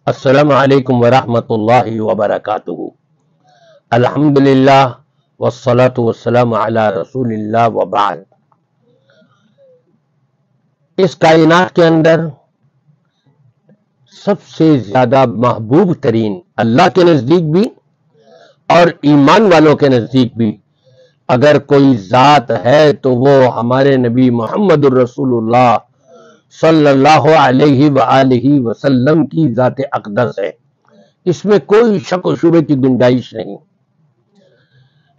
السلام علیکم ورحمۃ اللہ وبرکاتہ۔ الحمدللہ والصلاة والسلام علی رسول اللہ وبعد۔ اس کائنات کے اندر سب سے زیادہ محبوب ترین اللہ کے نزدیک بھی اور ایمان والوں کے نزدیک بھی اگر کوئی ذات ہے تو وہ ہمارے نبی محمد الرسول اللہ صلی اللہ علیہ وآلہ وسلم کی ذات اقدس ہے۔ اس میں کوئی شک و شبہ کی گنجائش نہیں۔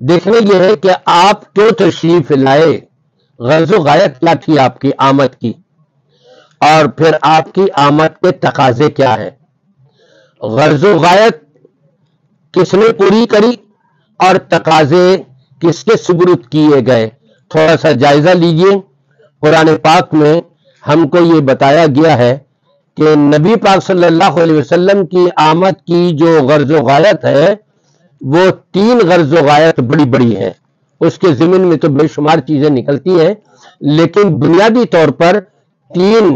دیکھنے یہ ہے کہ آپ کیوں تشریف لائے، غرض و غایت کیا تھی آپ کی آمد کی، اور پھر آپ کی آمد کے تقاضے کیا ہیں، غرض و غایت کس نے پوری کری اور تقاضے کس کے سپرد کیے گئے۔ تھوڑا سا جائزہ لیجئے۔ قرآن پاک میں ہم کو یہ بتایا گیا ہے کہ نبی پاک صلی اللہ علیہ وسلم کی آمد کی جو غرض و غایت ہے وہ 3 غرض و غایت بڑی بڑی ہیں۔ اس کے ضمن میں تو بے شمار چیزیں نکلتی ہیں، لیکن بنیادی طور پر 3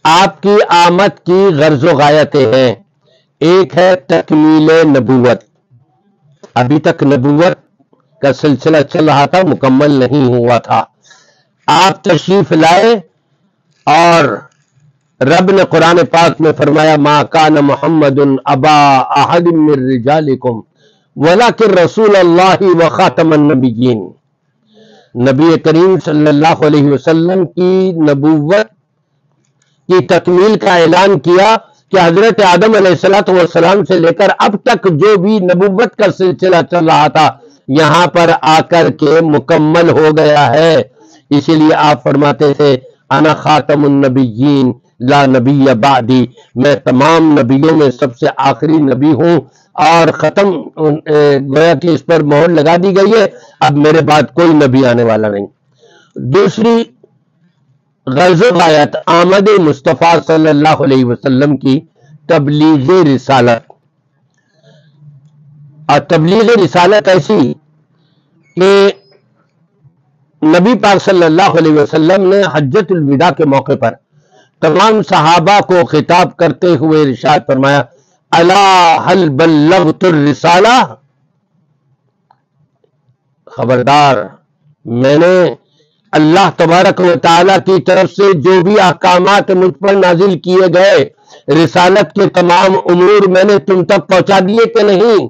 آپ کی آمد کی غرض و غایتیں ہیں۔ ایک ہے تکمیل نبوت، ابھی تک نبوت کا سلسلہ چل رہا تھا، مکمل نہیں ہوا تھا۔ آپ تشریف لائے اور رب نے قرآن پاک میں فرمایا ما کان محمد ابا احد من رجالکم ولکن رسول اللہ وخاتم النبیین۔ نبی کریم صلی اللہ علیہ وسلم کی نبوت کی تکمیل کا اعلان کیا کہ حضرت آدم علیہ السلام سے لے کر اب تک جو بھی نبوت کا سلسلہ چل رہا تھا یہاں پر آ کر کے مکمل ہو گیا ہے۔ اسی لیے آپ فرماتے تھے انا خاتم النبیین لا نبی بعدی، میں تمام نبیوں میں سب سے آخری نبی ہوں اور ختم گویا کہ اس پر مہر لگا دی گئی ہے، اب میرے بعد کوئی نبی آنے والا نہیں۔ دوسری غرض و غایت آمد مصطفیٰ صلی اللہ علیہ وسلم کی تبلیغ رسالت، اور تبلیغ رسالت ایسی کہ نبی پاک صلی اللہ علیہ وسلم نے حجۃ الوداع کے موقع پر تمام صحابہ کو خطاب کرتے ہوئے ارشاد فرمایا الا هل بلغت الرسالہ، خبردار میں نے اللہ تبارک و تعالیٰ کی طرف سے جو بھی احکامات مجھ پر نازل کیے گئے، رسالت کے تمام امور میں نے تم تک پہنچا دیے کہ نہیں؟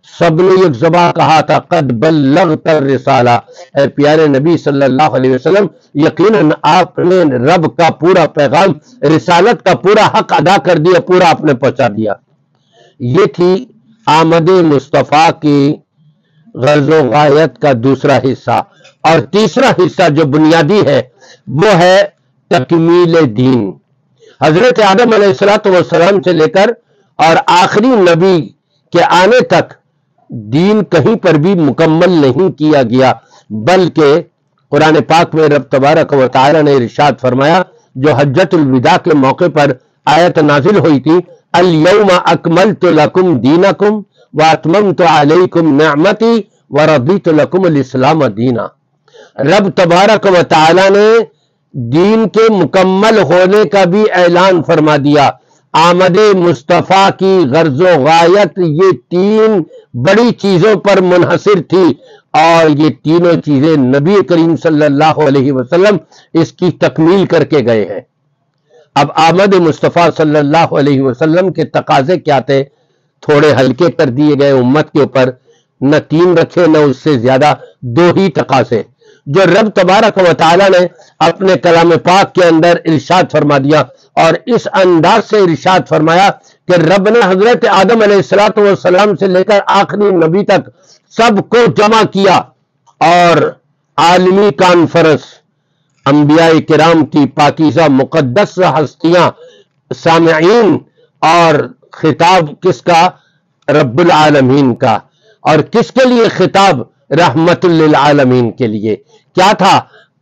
سب نے ایک زبان کہا تھا قد بلغت الرسالہ، اے پیارے نبی صلی اللہ علیہ وسلم یقیناً آپ نے رب کا پورا پیغام، رسالت کا پورا حق ادا کر دیا، پورا آپ نے پہنچا دیا۔ یہ تھی آمد مصطفیٰ کی غرض و غایت کا دوسرا حصہ۔ اور تیسرا حصہ جو بنیادی ہے وہ ہے تکمیل دین۔ حضرت آدم علیہ السلام سے لے کر اور آخری نبی کے آنے تک دین کہیں پر بھی مکمل نہیں کیا گیا، بلکہ قرآن پاک میں رب تبارک و تعالی نے ارشاد فرمایا جو حجۃ الوداع کے موقع پر آیت نازل ہوئی تھی الیوم اکملت لکم دینکم واتممت علیکم نعمتی ورضیت لکم الاسلام دینا۔ رب تبارک و تعالی نے دین کے مکمل ہونے کا بھی اعلان فرما دیا۔ آمد مصطفیٰ کی غرض و غایت یہ 3 بڑی چیزوں پر منحصر تھی، اور یہ تینوں چیزیں نبی کریم صلی اللہ علیہ وسلم اس کی تکمیل کر کے گئے ہیں۔ اب آمد مصطفیٰ صلی اللہ علیہ وسلم کے تقاضے کیا تھے؟ تھوڑے ہلکے کر دیے گئے امت کے اوپر، نہ 3 رکھے نہ اس سے زیادہ، 2 ہی تقاضے جو رب تبارک و تعالی نے اپنے کلام پاک کے اندر ارشاد فرما دیا، اور اس انداز سے ارشاد فرمایا کہ رب نے حضرت آدم علیہ السلام سے لے کر آخری نبی تک سب کو جمع کیا، اور عالمی کانفرنس انبیاء کرام کی پاکیزہ مقدس ہستیاں سامعین، اور خطاب کس کا؟ رب العالمین کا۔ اور کس کے لیے خطاب؟ رحمت للعالمین کے لیے۔ کیا تھا؟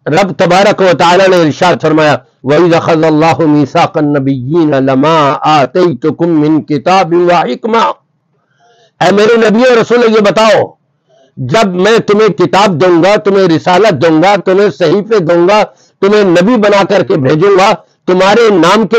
رب تبارک و تعالی نے ارشاد فرمایا وَإِذَا أَخَذَ اللَّهُ مِيثَاقَ النَّبِيِّينَ لَمَا آتَيْتُكُم مِّن كِتَابٍ وَحِكْمَةٍ، اے میرے نبی اور رسول یہ بتاؤ جب میں تمہیں کتاب دوں گا، تمہیں رسالت دوں گا، تمہیں صحیفے دوں گا، تمہیں نبی بنا کر کے بھیجوں گا، تمہارے نام کے